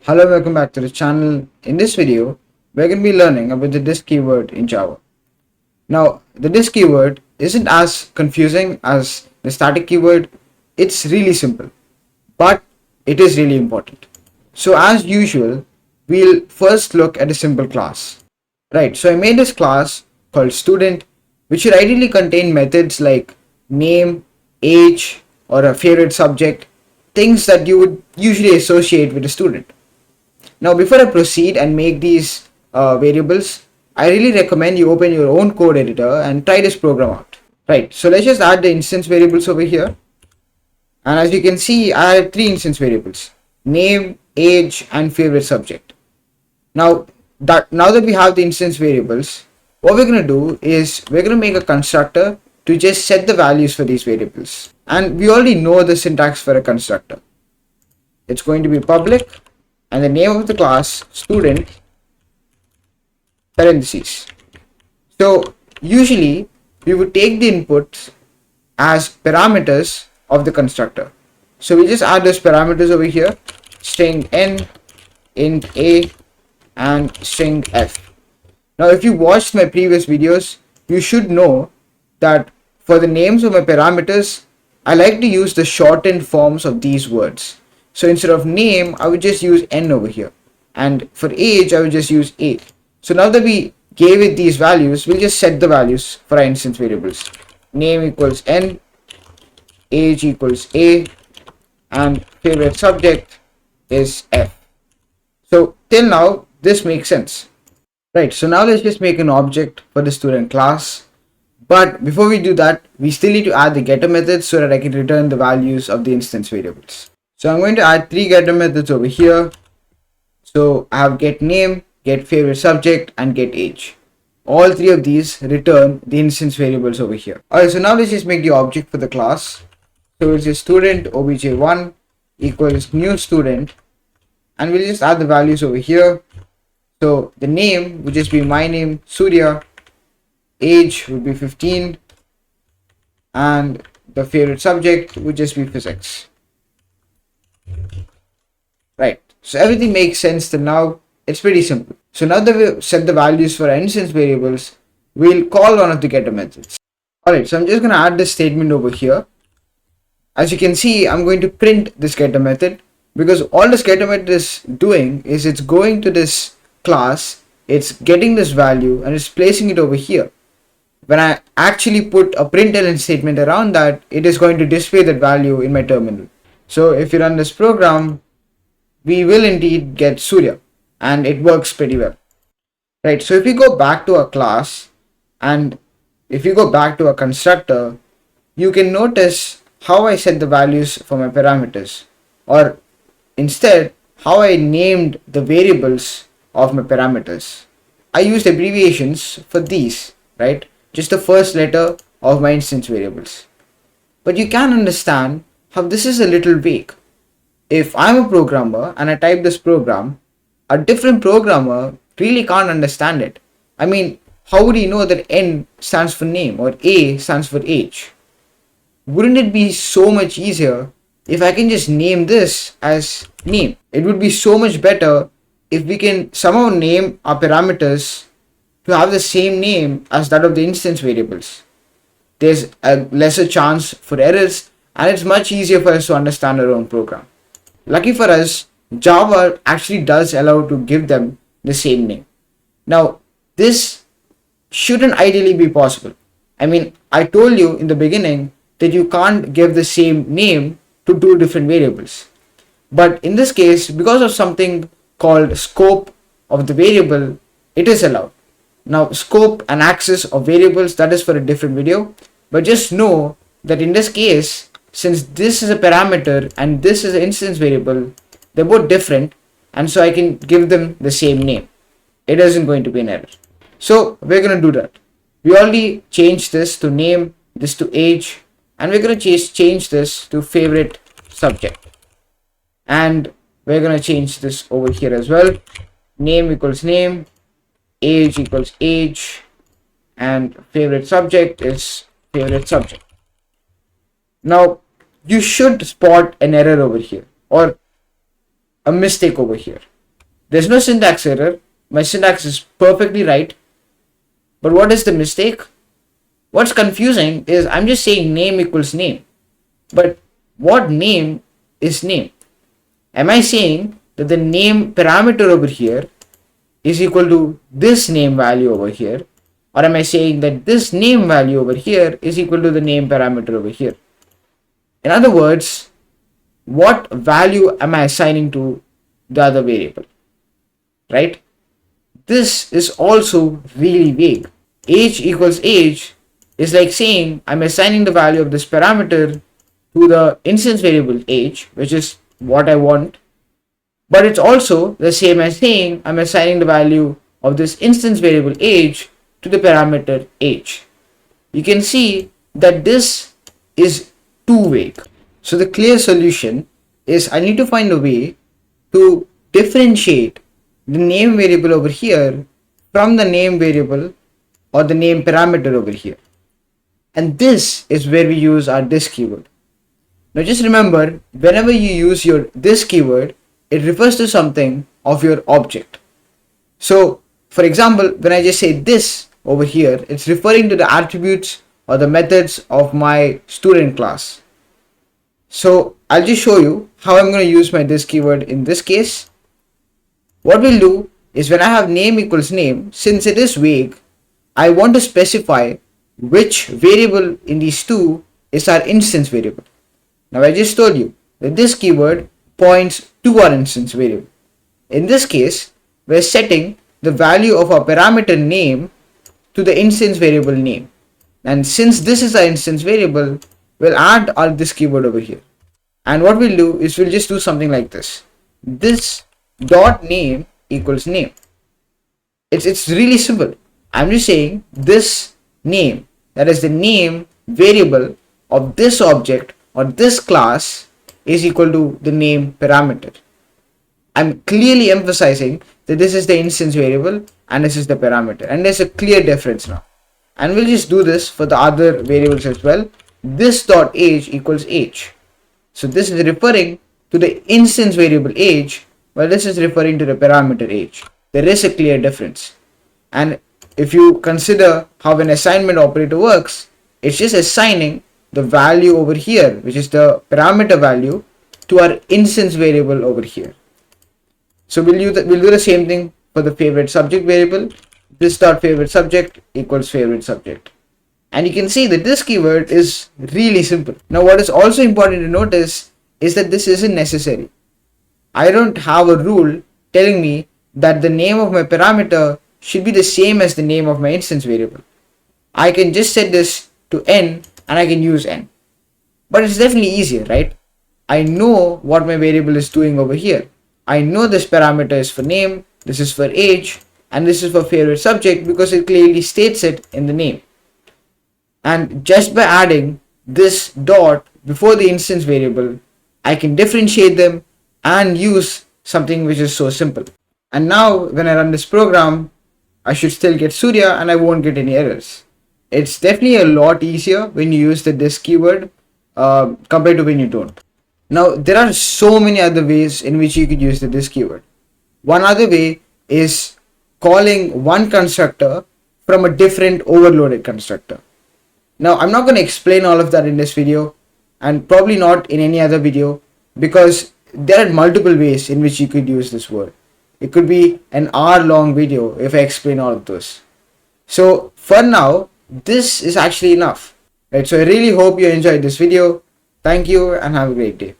Hello, welcome back to the channel. In this video, we're going to be learning about the disk keyword in Java. Now, the disk keyword isn't as confusing as the static keyword. It's really simple, but it is really important. So as usual, we'll first look at a simple class. Right, so I made this class called student, which should ideally contain methods like name, age, or a favorite subject, things that you would usually associate with a student. Now, before I proceed and make these variables, I really recommend you open your own code editor and try this program out. Right, so let's just add the instance variables over here. And as you can see, I had three instance variables: name, age, and favorite subject. Now that we have the instance variables, what we're going to do is we're going to make a constructor to just set the values for these variables. And we already know the syntax for a constructor. It's going to be public and the name of the class student parentheses. So usually we would take the inputs as parameters of the constructor. So we just add those parameters over here: string n, int a, and string f. Now if you watched my previous videos, you should know that for the names of my parameters, I like to use the shortened forms of these words. So instead of name, I would just use n over here, and for age I would just use a. So now that we gave it these values, we'll just set the values for our instance variables. Name equals n, age equals a, and favorite subject is f. So till now this makes sense, right? So now let's just make an object for the student class. But before we do that, we still need to add the getter methods so that I can return the values of the instance variables. So I'm going to add three getter methods over here. So I have get name, get favorite subject, and get age. All three of these return the instance variables over here. Alright, so now let's just make the object for the class. So it's just student obj1 equals new student, and we'll just add the values over here. So the name would just be my name, Surya, age would be 15, and the favorite subject would just be physics. Right, so everything makes sense till now. It's pretty simple. So now that we've set the values for our instance variables, we'll call one of the getter methods. Alright, so I'm just going to add this statement over here. As you can see, I'm going to print this getter method, because all this getter method is doing is it's going to this class, it's getting this value, and it's placing it over here. When I actually put a println statement around that, it is going to display that value in my terminal. So if you run this program, we will indeed get Surya, and it works pretty well. Right, so if we go back to our class and if you go back to a constructor, you can notice how I set the values for my parameters, or instead how I named the variables of my parameters. I used abbreviations for these, right? Just the first letter of my instance variables. But you can understand how this is a little vague. If I'm a programmer and I type this program, a different programmer really can't understand it. I mean, how would he know that N stands for name or A stands for age? Wouldn't it be so much easier if I can just name this as name? It would be so much better if we can somehow name our parameters to have the same name as that of the instance variables. There's a lesser chance for errors, and it's much easier for us to understand our own program. Lucky for us, Java actually does allow to give them the same name. Now, this shouldn't ideally be possible. I mean, I told you in the beginning that you can't give the same name to two different variables. But in this case, because of something called scope of the variable, it is allowed. Now, scope and access of variables, that is for a different video. But just know that in this case, since this is a parameter and this is an instance variable, they're both different, and so I can give them the same name. It isn't going to be an error. So we're going to do that. We already changed this to name, this to age, and we're going to change this to favorite subject. And we're going to change this over here as well. Name equals name, age equals age, and favorite subject is favorite subject. Now, you should spot an error over here, or a mistake over here. There's no syntax error. My syntax is perfectly right. But what is the mistake? What's confusing is I'm just saying name equals name. But what name is name? Am I saying that the name parameter over here is equal to this name value over here? Or am I saying that this name value over here is equal to the name parameter over here? In other words, what value am I assigning to the other variable? Right? This is also really vague. Age equals age is like saying I'm assigning the value of this parameter to the instance variable age, which is what I want. But it's also the same as saying I'm assigning the value of this instance variable age to the parameter age. You can see that this is too vague. So the clear solution is I need to find a way to differentiate the name variable over here from the name variable or the name parameter over here. And this is where we use our this keyword. Now just remember, whenever you use your this keyword, it refers to something of your object. So for example, when I just say this over here, it's referring to the attributes or the methods of my student class. So I'll just show you how I'm going to use my this keyword in this case. What we'll do is when I have name equals name, since it is vague, I want to specify which variable in these two is our instance variable. Now I just told you that this keyword points to our instance variable. In this case, we're setting the value of our parameter name to the instance variable name. And since this is our instance variable, we'll add our this keyword over here. And what we'll do is we'll just do something like this. This dot name equals name. It's really simple. I'm just saying this name, that is the name variable of this object or this class, is equal to the name parameter. I'm clearly emphasizing that this is the instance variable and this is the parameter, and there's a clear difference now. And we'll just do this for the other variables as well. This dot age equals age. So this is referring to the instance variable age, while this is referring to the parameter age. There is a clear difference. And if you consider how an assignment operator works, it's just assigning the value over here, which is the parameter value, to our instance variable over here. So we'll do the same thing for the favorite subject variable. This dot favorite subject equals favorite subject. And you can see that this keyword is really simple. Now what is also important to notice is that this isn't necessary. I don't have a rule telling me that the name of my parameter should be the same as the name of my instance variable. I can just set this to n and I can use n. But it's definitely easier, right? I know what my variable is doing over here. I know this parameter is for name, this is for age, and this is for favorite subject because it clearly states it in the name. And just by adding this dot before the instance variable, I can differentiate them and use something which is so simple. And now when I run this program, I should still get Surya and I won't get any errors. It's definitely a lot easier when you use the this keyword compared to when you don't. Now there are so many other ways in which you could use the this keyword. One other way is calling one constructor from a different overloaded constructor. Now I'm not going to explain all of that in this video, and probably not in any other video, because there are multiple ways in which you could use this word. It could be an hour-long video if I explain all of those. So for now, this is actually enough. Right, so I really hope you enjoyed this video. Thank you and have a great day.